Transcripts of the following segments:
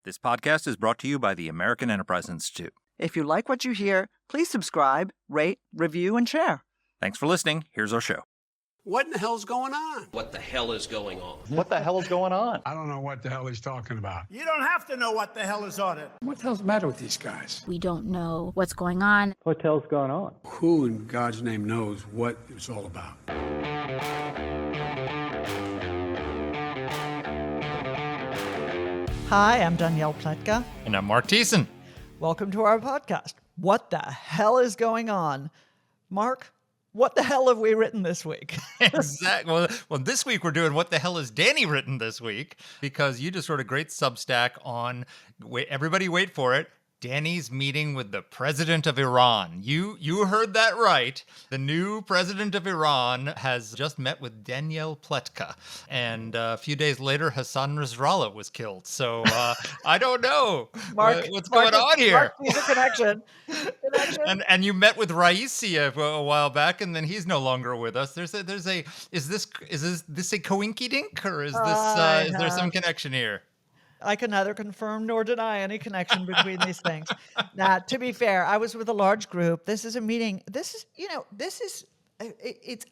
This podcast is brought to you by the American Enterprise Institute. If you like what you hear, please subscribe, rate, review, and share. Thanks for listening. Here's our show. What in the hell's going on? What the hell is going on? What the hell is going on? I don't know what the hell he's talking about. You don't have to know what the hell is on it. What the hell's the matter with these guys? We don't know what's going on. What the hell's going on? Who in God's name knows what it's all about? Hi, I'm Danielle Pletka. And I'm Mark Thiessen. Welcome to our podcast. What the hell is going on? Mark, what the hell have we written this week? Exactly. Well, this week we're doing What the Hell is Dany written this week? Because you just wrote a great Substack on, everybody wait for it, Dany's meeting with the president of Iran. You heard that right. The new president of Iran has just met with Danielle Pletka. And a few days later, Hassan Nasrallah was killed. So I don't know what's going on here. Mark, he's a connection. And you met with Raisi a while back, and then he's no longer with us. Is this a coinkydink, or is there some connection here? I can neither confirm nor deny any connection between these things. Now, to be fair, I was with a large group. This is a meeting. It's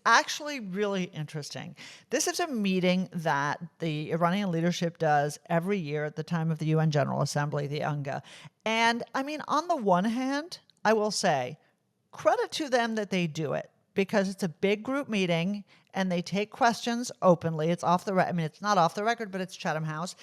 actually really interesting. This is a meeting that the Iranian leadership does every year at the time of the UN General Assembly, the UNGA. And I mean, on the one hand, I will say, credit to them that they do it, because it's a big group meeting and they take questions openly. It's off the record. I mean, it's not off the record, but it's Chatham House.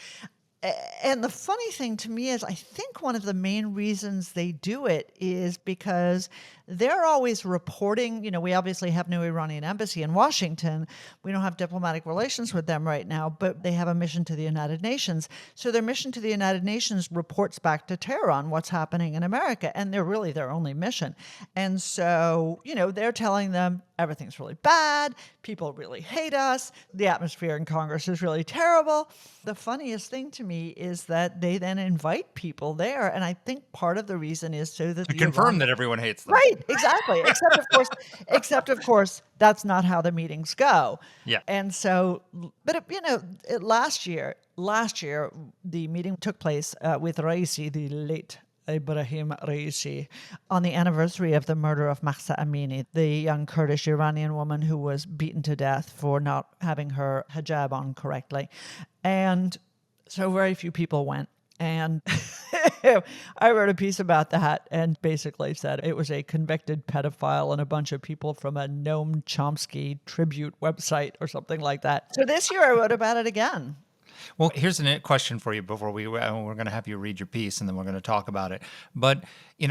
And the funny thing to me is I think one of the main reasons they do it is because they're always reporting. We obviously have no Iranian embassy in Washington. We don't have diplomatic relations with them right now, but they have a mission to the United Nations. So their mission to the United Nations reports back to Tehran what's happening in America, and they're really their only mission. And so, they're telling them everything's really bad. People really hate us. The atmosphere in Congress is really terrible. The funniest thing to me is that they then invite people there. And I think part of the reason is so that to confirm that everyone hates them. Right, exactly. Except of course, that's not how the meetings go. Yeah. And so, but last year, the meeting took place with Raisi, the late Ibrahim Raisi, on the anniversary of the murder of Mahsa Amini, the young Kurdish Iranian woman who was beaten to death for not having her hijab on correctly. And so very few people went. And I wrote a piece about that and basically said it was a convicted pedophile and a bunch of people from a Noam Chomsky tribute website or something like that. So this year I wrote about it again. Well, here's a question for you before we're going to have you read your piece, and then we're going to talk about it. But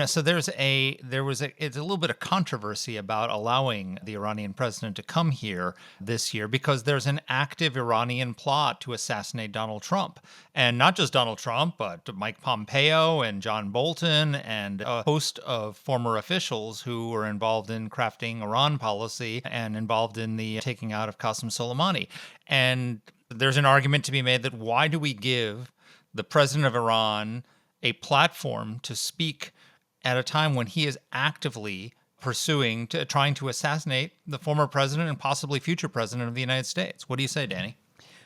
so it's a little bit of controversy about allowing the Iranian president to come here this year because there's an active Iranian plot to assassinate Donald Trump, and not just Donald Trump, but Mike Pompeo and John Bolton and a host of former officials who were involved in crafting Iran policy and involved in the taking out of Qasem Soleimani. And there's an argument to be made that why do we give the president of Iran a platform to speak at a time when he is actively trying to assassinate the former president and possibly future president of the United States? What do you say, Dany?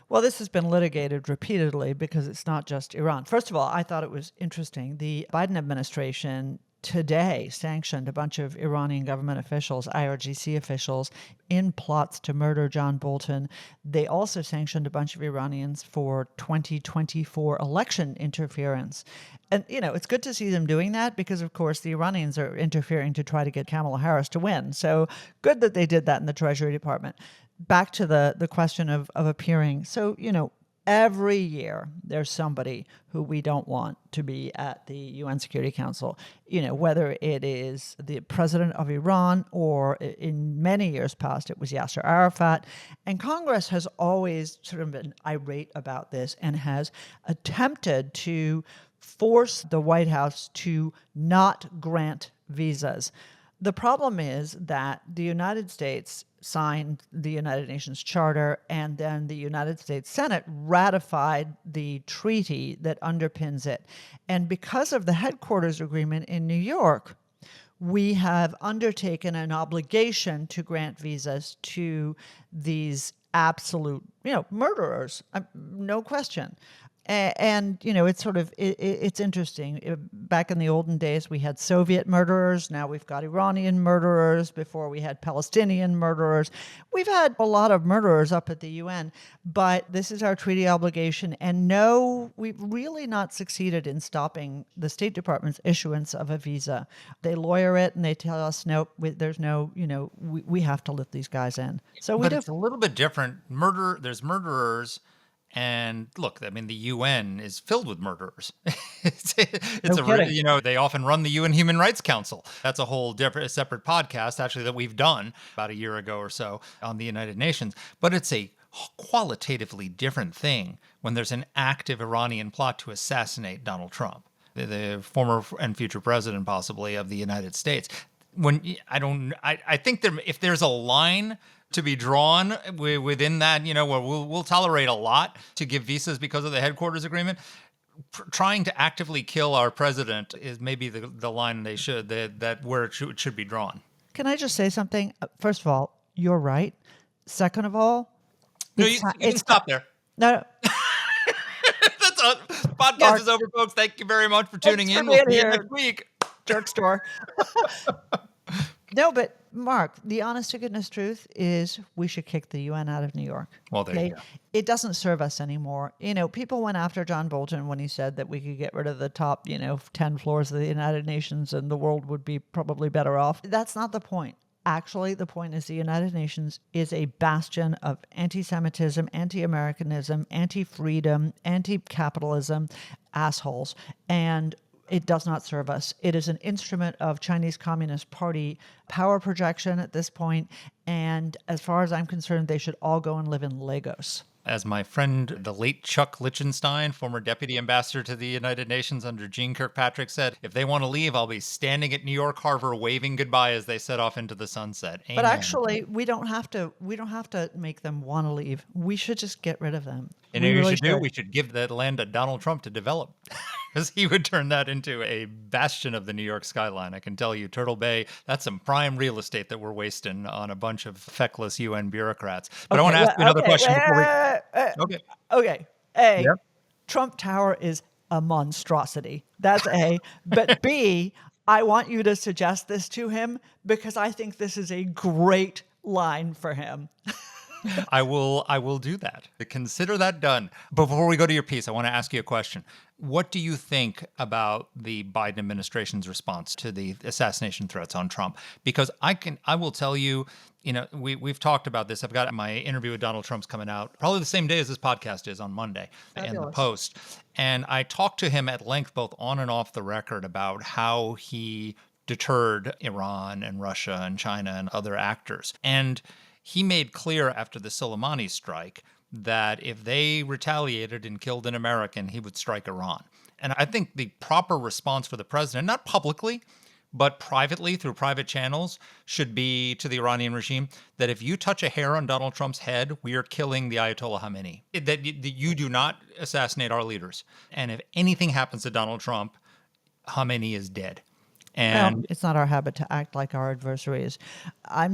Well, this has been litigated repeatedly because it's not just Iran. First of all, I thought it was interesting. The Biden administration today sanctioned a bunch of Iranian government officials, IRGC officials, in plots to murder John Bolton. They also sanctioned a bunch of Iranians for 2024 election interference. And, it's good to see them doing that because, of course, the Iranians are interfering to try to get Kamala Harris to win. So good that they did that in the Treasury Department. Back to the question of appearing. So, every year, there's somebody who we don't want to be at the UN Security Council, whether it is the president of Iran or in many years past, it was Yasser Arafat. And Congress has always sort of been irate about this and has attempted to force the White House to not grant visas. The problem is that the United States signed the United Nations Charter, and then the United States Senate ratified the treaty that underpins it. And because of the headquarters agreement in New York, we have undertaken an obligation to grant visas to these absolute, murderers, no question. And it's sort of it's interesting. Back in the olden days, we had Soviet murderers. Now we've got Iranian murderers. Before we had Palestinian murderers. We've had a lot of murderers up at the UN. But this is our treaty obligation. And no, we've really not succeeded in stopping the State Department's issuance of a visa. They lawyer it and they tell us, nope, there's no, we have to let these guys in. So we But do. it's a little bit different. There's murderers. And look, I mean, the UN is filled with murderers. No kidding. They often run the UN Human Rights Council. That's a whole different, separate podcast, actually, that we've done about a year ago or so on the United Nations. But it's a qualitatively different thing when there's an active Iranian plot to assassinate Donald Trump, the former and future president, possibly, of the United States. I think if there's a line to be drawn within that, where we'll tolerate a lot to give visas because of the headquarters agreement. Trying to actively kill our president is maybe the line that where it should be drawn. Can I just say something? First of all, you're right. Second of all, No, you can stop there. No, That's all. Podcast is over, folks. Thank you very much for tuning in. We'll see you next week. jerk store. No, but Mark, the honest to goodness truth is we should kick the UN out of New York. Well, there you go. It doesn't serve us anymore. People went after John Bolton when he said that we could get rid of the top, 10 floors of the United Nations and the world would be probably better off. That's not the point. Actually, the point is the United Nations is a bastion of anti-Semitism, anti-Americanism, anti-freedom, anti-capitalism assholes. And it does not serve us. It is an instrument of Chinese Communist Party power projection at this point. And as far as I'm concerned, they should all go and live in Lagos. As my friend, the late Chuck Lichtenstein, former deputy ambassador to the United Nations under Jeane Kirkpatrick, said, if they want to leave, I'll be standing at New York Harbor waving goodbye as they set off into the sunset. Amen. But actually, we don't have to make them want to leave. We should just get rid of them. And we should give that land to Donald Trump to develop. Because he would turn that into a bastion of the New York skyline. I can tell you, Turtle Bay, that's some prime real estate that we're wasting on a bunch of feckless UN bureaucrats. But I want to ask you another question before we... Okay. A, Trump Tower is a monstrosity. That's A. But B, I want you to suggest this to him because I think this is a great line for him. I will do that. Consider that done. Before we go to your piece, I want to ask you a question. What do you think about the Biden administration's response to the assassination threats on Trump? Because I will tell you, we've talked about this. I've got my interview with Donald Trump's coming out probably the same day as this podcast is on Monday in the Post. And I talked to him at length, both on and off the record, about how he deterred Iran and Russia and China and other actors. And he made clear after the Soleimani strike that if they retaliated and killed an American, he would strike Iran. And I think the proper response for the president, not publicly, but privately through private channels, should be to the Iranian regime that if you touch a hair on Donald Trump's head, we are killing the Ayatollah Khamenei. That you do not assassinate our leaders. And if anything happens to Donald Trump, Khamenei is dead. And it's not our habit to act like our adversaries. I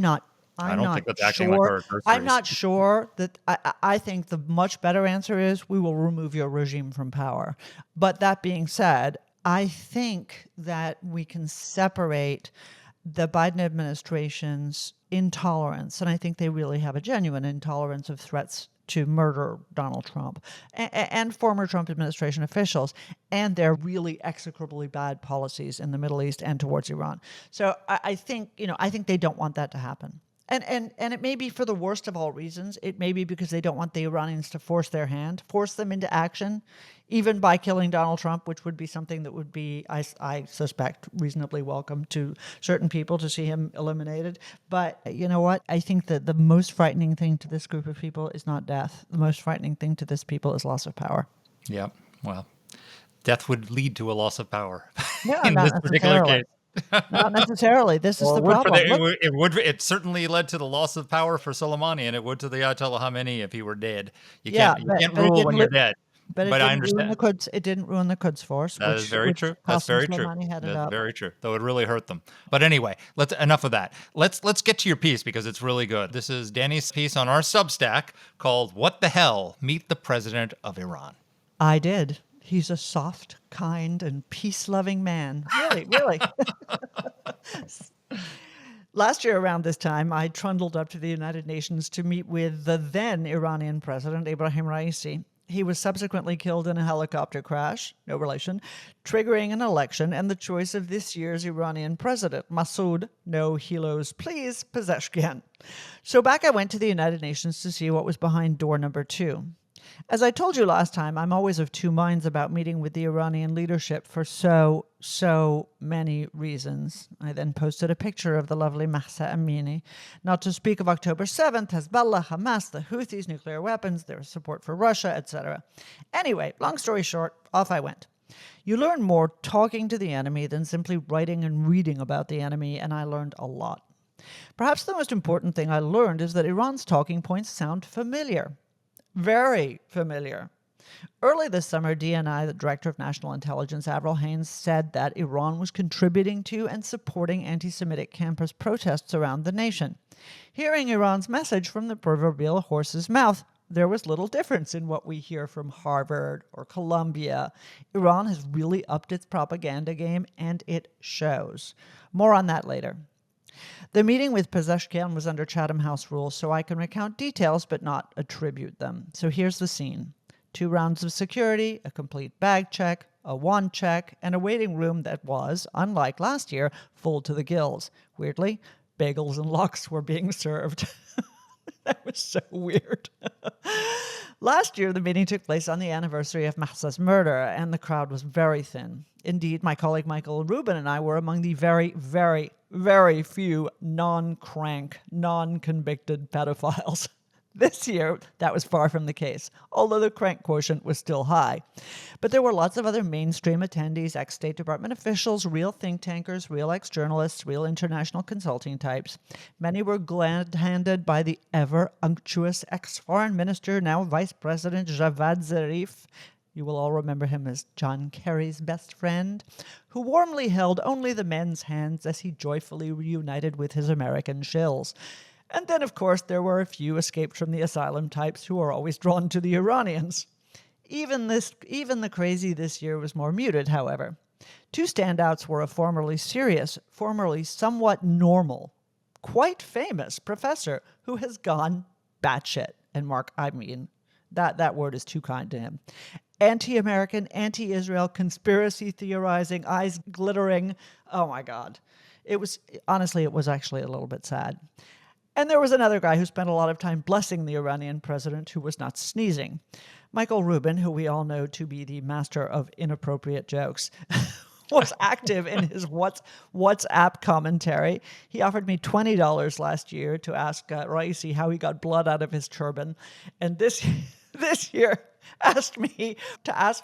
don't think that's acting like our adversaries. I'm not sure that I think the much better answer is we will remove your regime from power. But that being said, I think that we can separate the Biden administration's intolerance, and I think they really have a genuine intolerance of threats to murder Donald Trump and former Trump administration officials and their really execrably bad policies in the Middle East and towards Iran. So I think they don't want that to happen. And it may be for the worst of all reasons. It may be because they don't want the Iranians to force their hand, force them into action, even by killing Donald Trump, which would be something that would be, I suspect, reasonably welcome to certain people to see him eliminated. But you know what? I think that the most frightening thing to this group of people is not death. The most frightening thing to this people is loss of power. Yeah, well, death would lead to a loss of power Yeah, in this particular case. Not necessarily. This is the problem. It certainly led to the loss of power for Soleimani, and it would to the Ayatollah Khamenei if he were dead. You can't rule when you're dead. But I understand. It didn't ruin the Quds Force. That is very true. That's very true. That's very true. Though it really hurt them. But anyway, enough of that. Let's get to your piece because it's really good. This is Dany's piece on our Substack called "What the Hell? Meet the President of Iran." I did. He's a soft, kind, and peace-loving man. Really, really. Last year around this time, I trundled up to the United Nations to meet with the then Iranian president, Ebrahim Raisi. He was subsequently killed in a helicopter crash, no relation, triggering an election and the choice of this year's Iranian president, Masoud, no helos please, Pezeshkian. So back I went to the United Nations to see what was behind door number 2. As I told you last time, I'm always of two minds about meeting with the Iranian leadership for so many reasons. I then posted a picture of the lovely Mahsa Amini. Not to speak of October 7th, Hezbollah, Hamas, the Houthis, nuclear weapons, their support for Russia, etc. Anyway, long story short, off I went. You learn more talking to the enemy than simply writing and reading about the enemy, and I learned a lot. Perhaps the most important thing I learned is that Iran's talking points sound familiar. Very familiar. Early this summer, Dany, the Director of National Intelligence, Avril Haines, said that Iran was contributing to and supporting anti-Semitic campus protests around the nation. Hearing Iran's message from the proverbial horse's mouth, there was little difference in what we hear from Harvard or Columbia. Iran has really upped its propaganda game, and it shows. More on that later. The meeting with Pezeshkian was under Chatham House rules, so I can recount details but not attribute them. So here's the scene. 2 rounds of security, a complete bag check, a wand check, and a waiting room that was, unlike last year, full to the gills. Weirdly, bagels and lox were being served. That was so weird. Last year, the meeting took place on the anniversary of Mahsa's murder, and the crowd was very thin. Indeed, my colleague Michael Rubin and I were among the very few non-crank, non-convicted pedophiles. This year, that was far from the case, although the crank quotient was still high. But there were lots of other mainstream attendees, ex-State Department officials, real think tankers, real ex-journalists, real international consulting types. Many were glad-handed by the ever-unctuous ex-foreign minister, now Vice President Javad Zarif. You will all remember him as John Kerry's best friend, who warmly held only the men's hands as he joyfully reunited with his American shills. And then, of course, there were a few escaped from the asylum types who are always drawn to the Iranians. Even the crazy this year was more muted, however. 2 standouts were a formerly serious, formerly somewhat normal, quite famous professor who has gone batshit. And Mark, I mean, that word is too kind to him. Anti-American, anti-Israel, conspiracy theorizing, eyes glittering. Oh my God. It was actually a little bit sad. And there was another guy who spent a lot of time blessing the Iranian president who was not sneezing. Michael Rubin, who we all know to be the master of inappropriate jokes, was active in his WhatsApp commentary. He offered me $20 last year to ask Raisi how he got blood out of his turban. And this year asked me to ask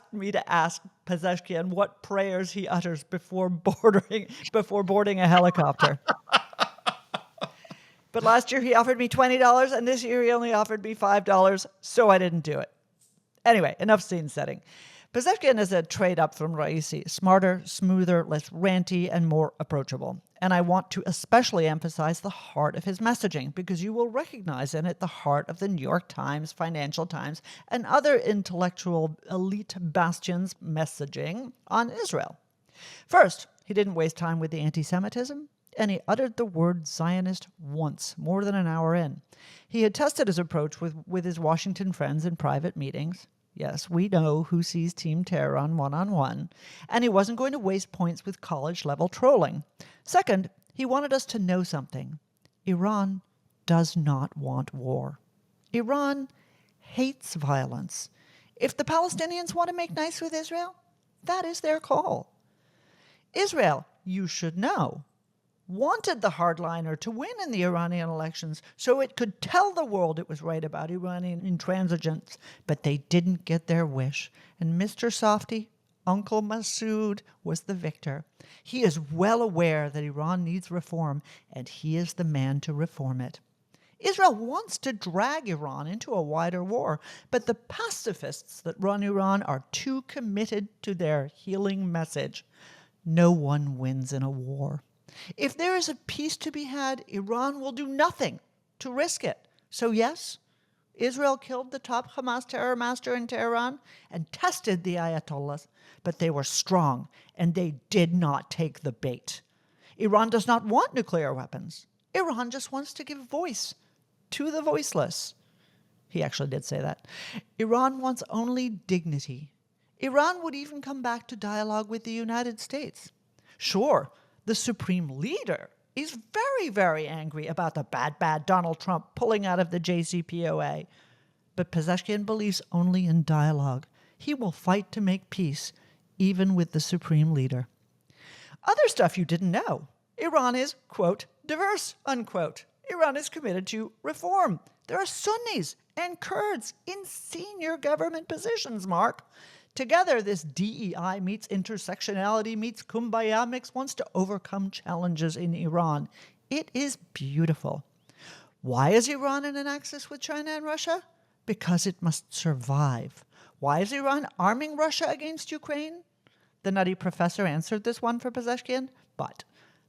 Pezeshkian what prayers he utters before boarding a helicopter. But last year he offered me $20, and this year he only offered me $5, so I didn't do it. Anyway, enough scene setting. Pezeshkian is a trade up from Raisi, smarter, smoother, less ranty, and more approachable. And I want to especially emphasize the heart of his messaging, because you will recognize in it the heart of the New York Times, Financial Times, and other intellectual elite bastions' messaging on Israel. First, he didn't waste time with the anti-Semitism, and he uttered the word Zionist once, more than an hour in. He had tested his approach with his Washington friends in private meetings. Yes, we know who sees Team Tehran one-on-one. And he wasn't going to waste points with college-level trolling. Second, he wanted us to know something. Iran does not want war. Iran hates violence. If the Palestinians want to make nice with Israel, that is their call. Israel, you should know, wanted the hardliner to win in the Iranian elections so it could tell the world it was right about Iranian intransigence, but they didn't get their wish. And Mr. Softy, Uncle Masoud, was the victor. He is well aware that Iran needs reform, and he is the man to reform it. Israel wants to drag Iran into a wider war, but the pacifists that run Iran are too committed to their healing message. No one wins in a war. If there is a peace to be had, Iran will do nothing to risk it. So yes, Israel killed the top Hamas terror master in Tehran and tested the Ayatollahs, but they were strong and they did not take the bait. Iran does not want nuclear weapons. Iran just wants to give voice to the voiceless. He actually did say that. Iran wants only dignity. Iran would even come back to dialogue with the United States. Sure, the supreme leader is very, very angry about the bad Donald Trump pulling out of the JCPOA. But Pezeshkian believes only in dialogue. He will fight to make peace, even with the supreme leader. Other stuff you didn't know. Iran is, quote, diverse, unquote. Iran is committed to reform. There are Sunnis and Kurds in senior government positions, Mark. Together, this DEI meets intersectionality meets kumbaya mix wants to overcome challenges in Iran. It is beautiful. Why is Iran in an axis with China and Russia? Because it must survive. Why is Iran arming Russia against Ukraine? The nutty professor answered this one for Pezeshkian, but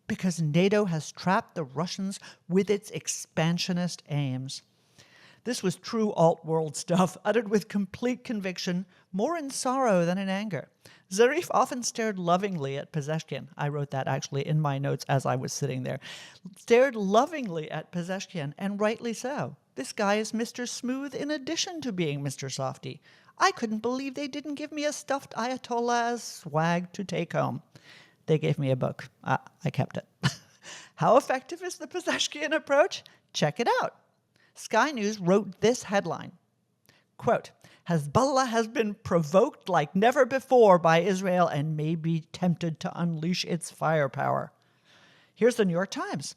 because NATO has trapped the Russians with its expansionist aims. This was true alt-world stuff, uttered with complete conviction, more in sorrow than in anger. Zarif often stared lovingly at Pezeshkian. I wrote that actually in my notes as I was sitting there. Stared lovingly at Pezeshkian, and rightly so. This guy is Mr. Smooth in addition to being Mr. Softy. I couldn't believe they didn't give me a stuffed Ayatollah as swag to take home. They gave me a book. I kept it. How effective is the Pezeshkian approach? Check it out. Sky News wrote this headline, quote, Hezbollah has been provoked like never before by Israel and may be tempted to unleash its firepower. Here's the New York Times.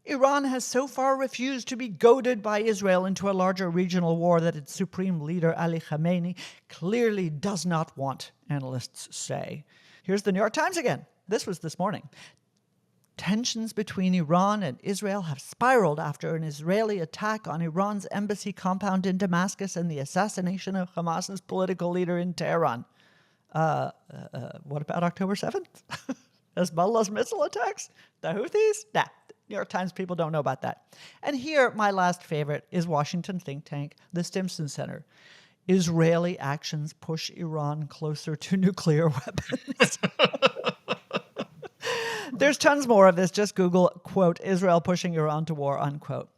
Iran has so far refused to be goaded by Israel into a larger regional war that its supreme leader, Ali Khamenei, clearly does not want, analysts say. Here's the New York Times again. This was this morning. Tensions between Iran and Israel have spiraled after an Israeli attack on Iran's embassy compound in Damascus and the assassination of Hamas's political leader in Tehran. What about October 7th? Hezbollah's missile attacks? The Houthis? Nah, New York Times people don't know about that. And here, my last favorite is Washington think tank, the Stimson Center. Israeli actions push Iran closer to nuclear weapons. There's tons more of this. Just Google, quote, Israel pushing Iran to war, unquote.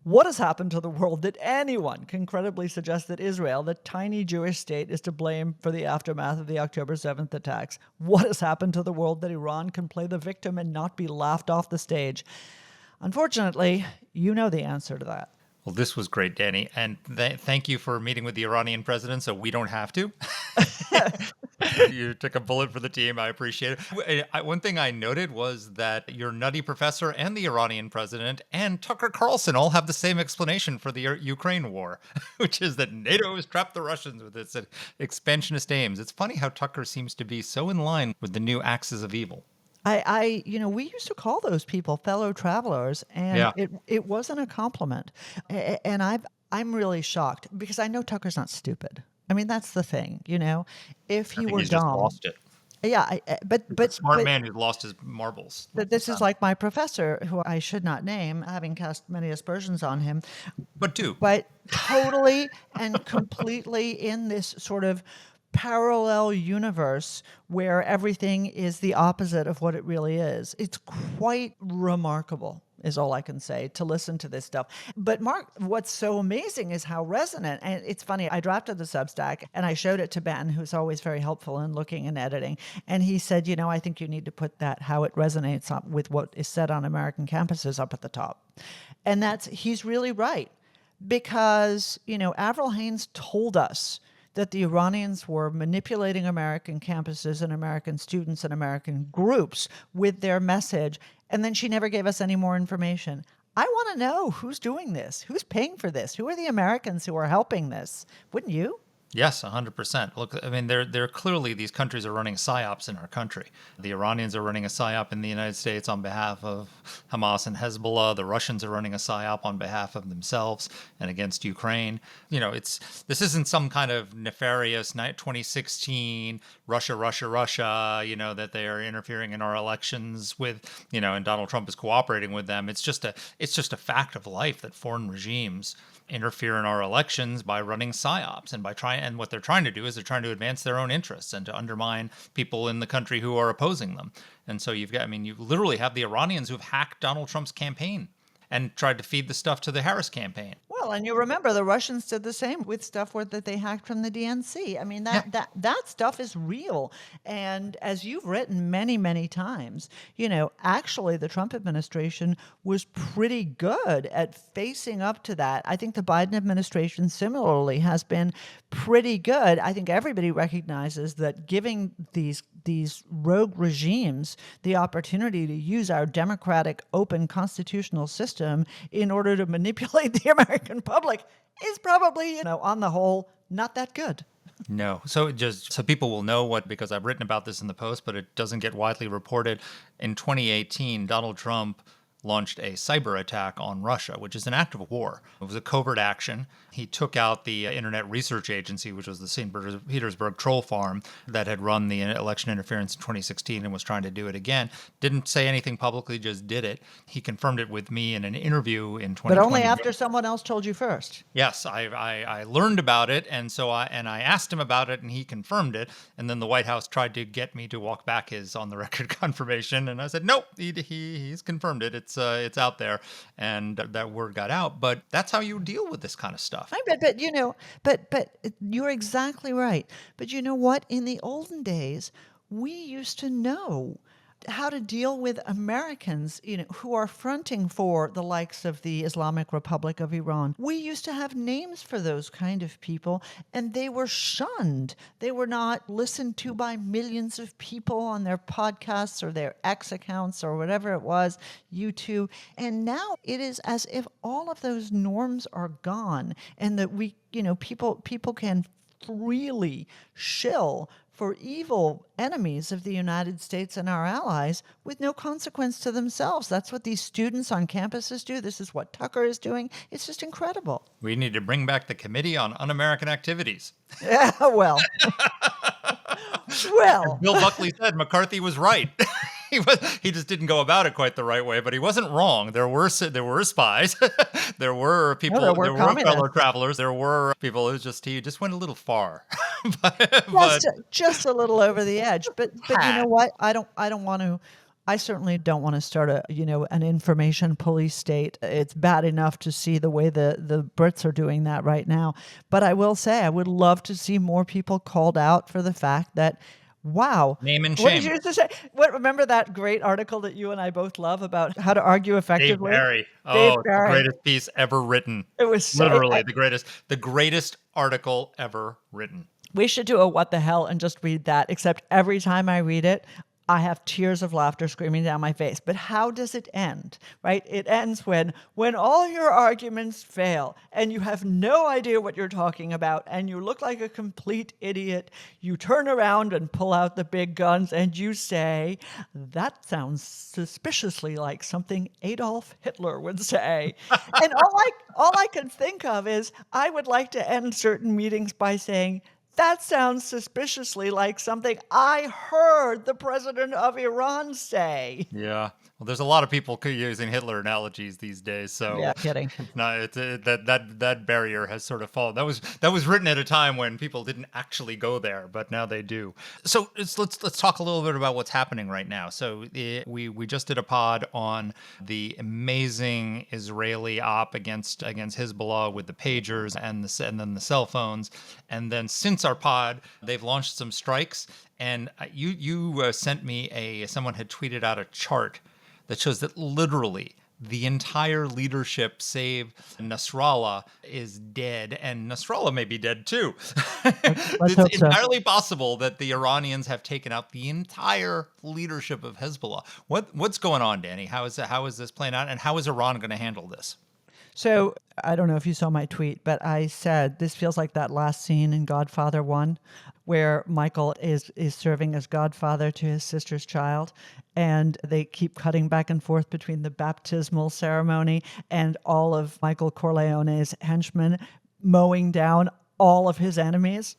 What has happened to the world that anyone can credibly suggest that Israel, the tiny Jewish state, is to blame for the aftermath of the October 7th attacks? What has happened to the world that Iran can play the victim and not be laughed off the stage? Unfortunately, you know the answer to that. Well, this was great, Dany. And thank you for meeting with the Iranian president so we don't have to. You took a bullet for the team. I appreciate it. One thing I noted was that your nutty professor and the Iranian president and Tucker Carlson all have the same explanation for the Ukraine war, which is that NATO has trapped the Russians with its expansionist aims. It's funny how Tucker seems to be so in line with the new axis of evil. We used to call those people fellow travelers, and Yeah. it wasn't a compliment. And I'm really shocked because I know Tucker's not stupid. I mean, that's the thing, If he were He's just dumb, lost it. yeah. But Smart man who's lost his marbles. But this is like my professor, who I should not name, having cast many aspersions on him, But do. but totally and completely in this sort of parallel universe where everything is the opposite of what it really is. It's quite remarkable, is all I can say, to listen to this stuff. But Mark, what's so amazing is how resonant, and it's funny, I drafted the Substack and I showed it to Ben, who's always very helpful in looking and editing. And he said, I think you need to put that, how it resonates with what is said on American campuses up at the top. And he's really right. Because, Avril Haines told us that the Iranians were manipulating American campuses and American students and American groups with their message, and then she never gave us any more information. I want to know who's doing this, who's paying for this, who are the Americans who are helping this? Wouldn't you? Yes, 100%. Look, I mean, they're clearly, these countries are running psyops in our country. The Iranians are running a psyop in the United States on behalf of Hamas and Hezbollah. The Russians are running a psyop on behalf of themselves and against Ukraine. This isn't some kind of nefarious 2016 Russia, that they are interfering in our elections with, and Donald Trump is cooperating with them. It's just a fact of life that foreign regimes interfere in our elections by running psyops and and what they're trying to do is they're trying to advance their own interests and to undermine people in the country who are opposing them. And so you literally have the Iranians who've hacked Donald Trump's campaign and tried to feed the stuff to the Harris campaign. Well, and you remember the Russians did the same with stuff that they hacked from the DNC. I mean, that stuff is real. And as you've written many, many times, actually the Trump administration was pretty good at facing up to that. I think the Biden administration similarly has been pretty good. I think everybody recognizes that giving these rogue regimes the opportunity to use our democratic, open constitutional system in order to manipulate the American public is probably, on the whole, not that good. No. So just so people will know because I've written about this in the Post, but it doesn't get widely reported. In 2018, Donald Trump launched a cyber attack on Russia, which is an act of war. It was a covert action. He took out the Internet Research Agency, which was the St. Petersburg troll farm that had run the election interference in 2016 and was trying to do it again. Didn't say anything publicly, just did it. He confirmed it with me in an interview in 2020. But only after someone else told you first. Yes, I learned about it, and so I asked him about it, and he confirmed it. And then the White House tried to get me to walk back his on-the-record confirmation, and I said, nope, he's confirmed it. It's out there, and that word got out. But that's how you deal with this kind of stuff. But you're exactly right. But you know what? In the olden days, we used to know how to deal with Americans, who are fronting for the likes of the Islamic Republic of Iran. We used to have names for those kind of people, and they were shunned. They were not listened to by millions of people on their podcasts or their X accounts or whatever it was, YouTube. And now it is as if all of those norms are gone, and that people can freely shill for evil enemies of the United States and our allies with no consequence to themselves. That's what these students on campuses do. This is what Tucker is doing. It's just incredible. We need to bring back the Committee on Un-American Activities. Yeah, well. Bill Buckley said McCarthy was right. He just didn't go about it quite the right way, but he wasn't wrong. There were spies. There were people. there were fellow travelers. There were people. He just went a little far. just a little over the edge. But you know what? I don't want to. I certainly don't want to start an information police state. It's bad enough to see the way the Brits are doing that right now. But I will say I would love to see more people called out for the fact that, wow. Name and What shame. did you used to say? Remember that great article that you and I both love about how to argue effectively? Dave Barry. Barry. The greatest piece ever written. It was literally the greatest article ever written. We should do a what the hell and just read that, except every time I read it, I have tears of laughter screaming down my face. But how does it end, right? It ends when all your arguments fail and you have no idea what you're talking about and you look like a complete idiot. You turn around and pull out the big guns and you say, that sounds suspiciously like something Adolf Hitler would say. And all I can think of is I would like to end certain meetings by saying, that sounds suspiciously like something I heard the president of Iran say. Yeah. Well, there's a lot of people using Hitler analogies these days, so yeah, kidding. That barrier has sort of fallen. That was written at a time when people didn't actually go there, but now they do. So let's talk a little bit about what's happening right now. So we just did a pod on the amazing Israeli op against Hezbollah with the pagers and then the cell phones, and then since our pod, they've launched some strikes. And you sent me someone had tweeted out a chart that shows that literally the entire leadership, save Nasrallah, is dead, and Nasrallah may be dead too. It's entirely possible that the Iranians have taken out the entire leadership of Hezbollah. What's going on, Dany? How is this playing out, and how is Iran going to handle this? So I don't know if you saw my tweet, but I said this feels like that last scene in Godfather 1 where Michael is serving as godfather to his sister's child, and they keep cutting back and forth between the baptismal ceremony and all of Michael Corleone's henchmen mowing down all of his enemies.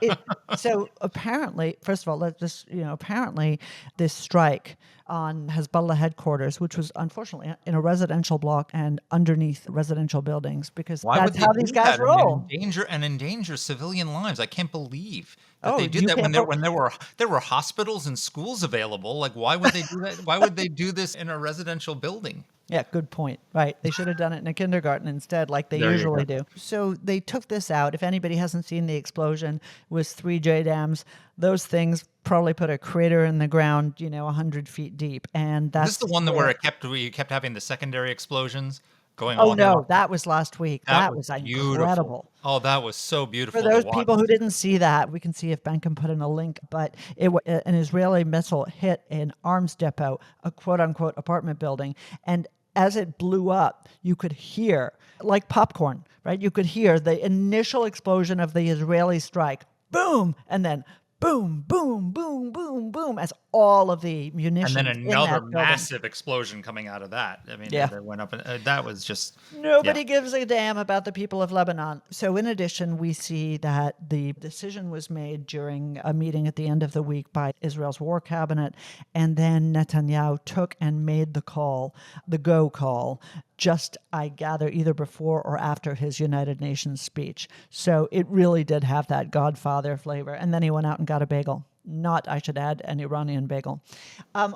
It, so apparently, first of all, let's just, apparently this strike on Hezbollah headquarters, which was unfortunately in a residential block and underneath residential buildings, because Why would that's they how these do guys that and roll. endanger civilian lives? I can't believe that Oh, they did you that can't. when there were hospitals and schools available. Like, why would they do that? Why would they do this in a residential building? Yeah, good point. Right. They should have done it in a kindergarten instead, like they There you go. usually do. So they took this out. If anybody hasn't seen the explosion, it was 3 JDAMs. Those things probably put a crater in the ground, 100 feet deep. And Is this that's the one that where. where you kept having the secondary explosions going Oh, all the way no, off? that was last week. That That was was beautiful. incredible. Oh, that was so For beautiful to those watch. people who didn't see that, we can see if Ben can put in a link, but an Israeli missile hit an arms depot, a quote unquote apartment building. And as it blew up, you could hear, like popcorn, right? You could hear the initial explosion of the Israeli strike, boom, and then boom, boom, boom, boom, boom, as all of the And then munitions in another that building. massive explosion coming out of that. I mean, Yeah. they went up, and that was just Nobody yeah. gives a damn about the people of Lebanon. So, in addition, we see that the decision was made during a meeting at the end of the week by Israel's war cabinet. And then Netanyahu took and made the call, the go call, just, I gather, either before or after his United Nations speech. So, it really did have that Godfather flavor. And then he went out and got a bagel. Not, I should add, an Iranian bagel.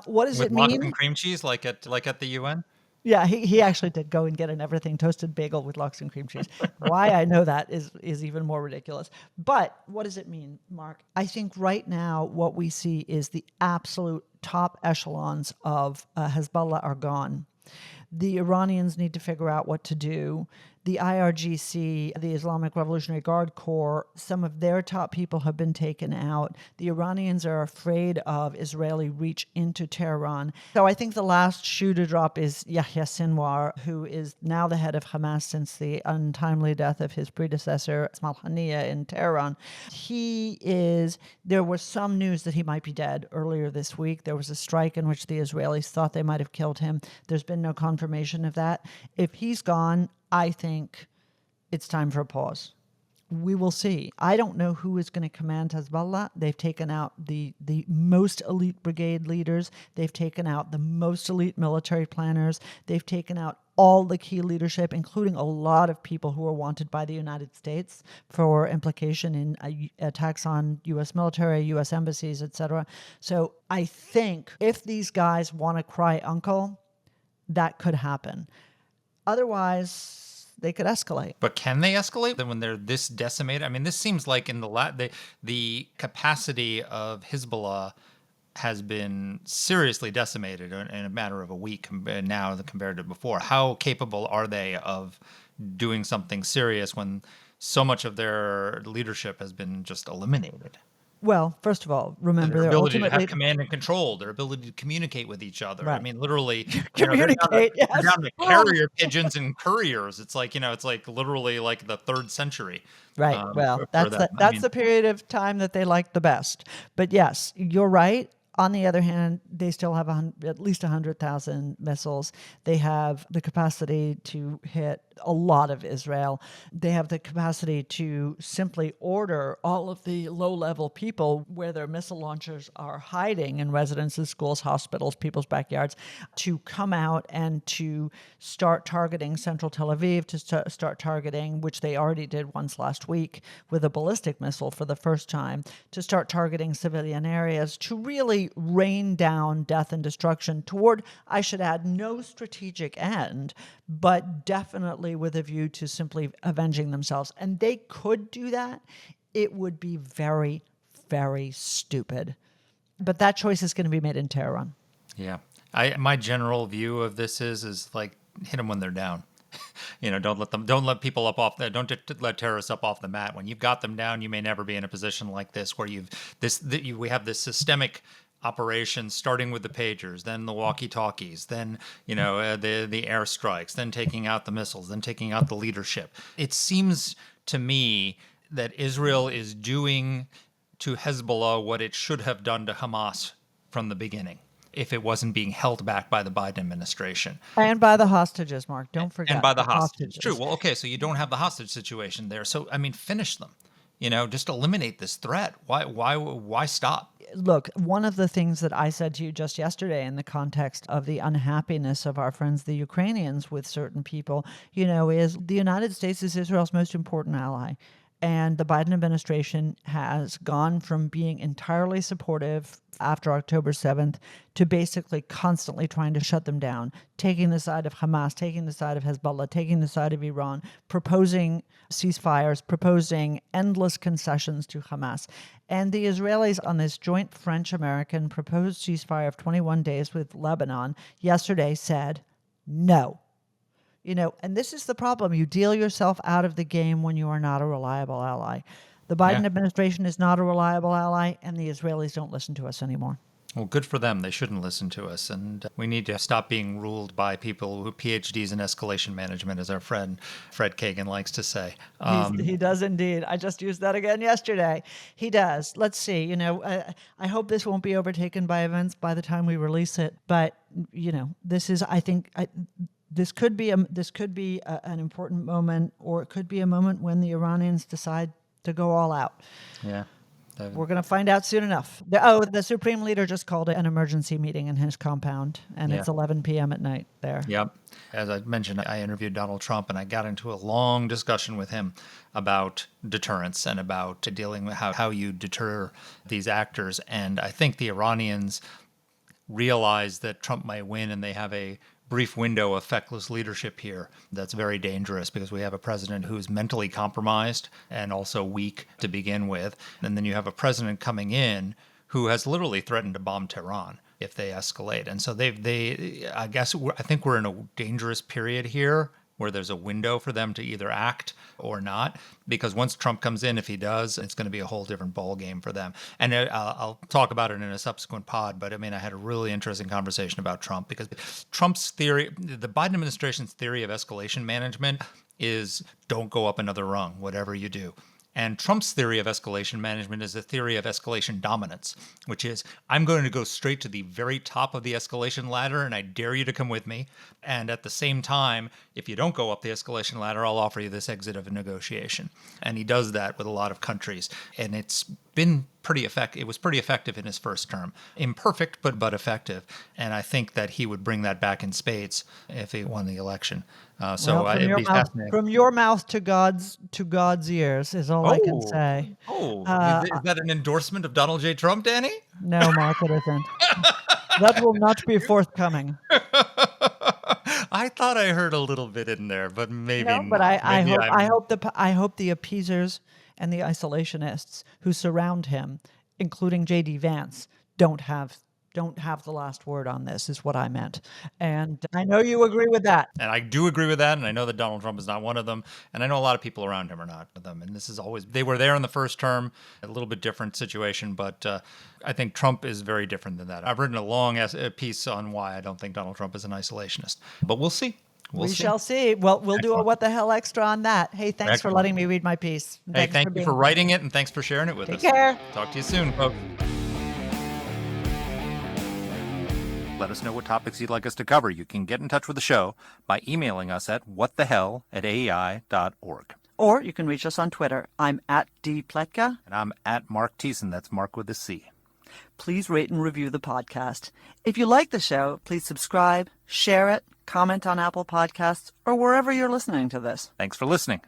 What does With it lox mean? and cream cheese, like at the UN. Yeah, he actually did go and get an everything toasted bagel with lox and cream cheese. Why I know that is even more ridiculous. But what does it mean, Mark? I think right now what we see is the absolute top echelons of Hezbollah are gone. The Iranians need to figure out what to do. The IRGC, the Islamic Revolutionary Guard Corps, some of their top people have been taken out. The Iranians are afraid of Israeli reach into Tehran. So I think the last shoe to drop is Yahya Sinwar, who is now the head of Hamas since the untimely death of his predecessor, Ismail Haniyeh, in Tehran. There was some news that he might be dead earlier this week. There was a strike in which the Israelis thought they might have killed him. There's been no confirmation of that. If he's gone, I think it's time for a pause. We will see. I don't know who is going to command Hezbollah. They've taken out the most elite brigade leaders. They've taken out the most elite military planners. They've taken out all the key leadership, including a lot of people who are wanted by the United States for implication in attacks on U.S. military, U.S. embassies, etc. So I think if these guys want to cry uncle, that could happen. Otherwise, they could escalate. But can they escalate then when they're this decimated? I mean, this seems like in the capacity of Hezbollah has been seriously decimated in a matter of a week now compared to before. How capable are they of doing something serious when so much of their leadership has been just eliminated? Well, first of all, remember Their they're ability to ultimately have command and control, their ability to communicate with each other. I right. mean, literally, Communicate, they're yes. down to carrier pigeons and couriers. It's like, it's like literally like the 3rd century. Right. Well, For that's them. that's the period of time that they like the best. But yes, you're right. On the other hand, they still have at least 100,000 missiles. They have the capacity to hit a lot of Israel. They have the capacity to simply order all of the low-level people where their missile launchers are hiding in residences, schools, hospitals, people's backyards, to come out and to start targeting central Tel Aviv, to start targeting, which they already did once last week with a ballistic missile for the first time, to start targeting civilian areas, to really rain down death and destruction toward, I should add, no strategic end, but definitely with a view to simply avenging themselves. And they could do that. It would be very, very stupid. But that choice is going to be made in Tehran. Yeah. My general view of this is like hit them when they're down. Don't let people don't let terrorists up off the mat. When you've got them down, you may never be in a position like this where we have this systemic operation starting with the pagers, then the walkie-talkies, then the airstrikes, then taking out the missiles, then taking out the leadership. It seems to me that Israel is doing to Hezbollah what it should have done to Hamas from the beginning, if it wasn't being held back by the Biden administration. And by the hostages, Mark. Don't forget. And by the hostages. True. Well, okay, so you don't have the hostage situation there. So, I mean, finish them. just eliminate this threat. Why stop? Look, one of the things that I said to you just yesterday in the context of the unhappiness of our friends, the Ukrainians, with certain people, is the United States is Israel's most important ally. And the Biden administration has gone from being entirely supportive after October 7th to basically constantly trying to shut them down, taking the side of Hamas, taking the side of Hezbollah, taking the side of Iran, proposing ceasefires, proposing endless concessions to Hamas. And the Israelis on this joint French-American proposed ceasefire of 21 days with Lebanon yesterday said no. And this is the problem. You deal yourself out of the game when you are not a reliable ally. The Biden administration is not a reliable ally, and the Israelis don't listen to us anymore. Well, good for them. They shouldn't listen to us. And we need to stop being ruled by people who PhDs in escalation management, as our friend Fred Kagan likes to say. He does indeed. I just used that again yesterday. He does. Let's see. I hope this won't be overtaken by events by the time we release it. But, this is, I think... This could be an important moment, or it could be a moment when the Iranians decide to go all out. Yeah. We're going to find out soon enough. The Supreme Leader just called it an emergency meeting in his compound, and it's 11 p.m. at night there. Yep. As I mentioned, I interviewed Donald Trump, and I got into a long discussion with him about deterrence and about dealing with how you deter these actors. And I think the Iranians realize that Trump might win, and they have a brief window of feckless leadership here that's very dangerous, because we have a president who's mentally compromised and also weak to begin with. And then you have a president coming in who has literally threatened to bomb Tehran if they escalate. And so I think we're in a dangerous period here where there's a window for them to either act or not, because once Trump comes in, if he does, it's going to be a whole different ball game for them. And I'll talk about it in a subsequent pod, but I had a really interesting conversation about Trump, because Trump's theory, the Biden administration's theory of escalation management is don't go up another rung, whatever you do. And Trump's theory of escalation management is a theory of escalation dominance, which is I'm going to go straight to the very top of the escalation ladder, and I dare you to come with me. And at the same time, if you don't go up the escalation ladder, I'll offer you this exit of a negotiation. And he does that with a lot of countries. And it's been pretty effective. It was pretty effective in his first term. Imperfect, but effective. And I think that he would bring that back in spades if he won the election. It'd be fascinating. From your mouth to God's ears is all I can say. Is that an endorsement of Donald J. Trump, Dany? No, Mark, it isn't. That will not be forthcoming. I thought I heard a little bit in there, but maybe no, but not. I hope the appeasers and the isolationists who surround him, including J.D. Vance, don't have the last word on this, is what I meant. And I know you agree with that. And I do agree with that. And I know that Donald Trump is not one of them. And I know a lot of people around him are not one of them. And this is always, they were there in the first term, a little bit different situation. But I think Trump is very different than that. I've written a long piece on why I don't think Donald Trump is an isolationist. But we'll see. We shall see. Well, we'll do a What the Hell Extra on that. Hey, thanks for letting me read my piece. Hey, thank you for writing it, and thanks for sharing it with us. Take care. Talk to you soon, folks. Let us know what topics you'd like us to cover. You can get in touch with the show by emailing us at whatthehell@aei.org. Or you can reach us on Twitter. I'm at @dpletka. And I'm at Mark Thiessen. That's Mark with a C. Please rate and review the podcast. If you like the show, please subscribe, share it, comment on Apple Podcasts, or wherever you're listening to this. Thanks for listening.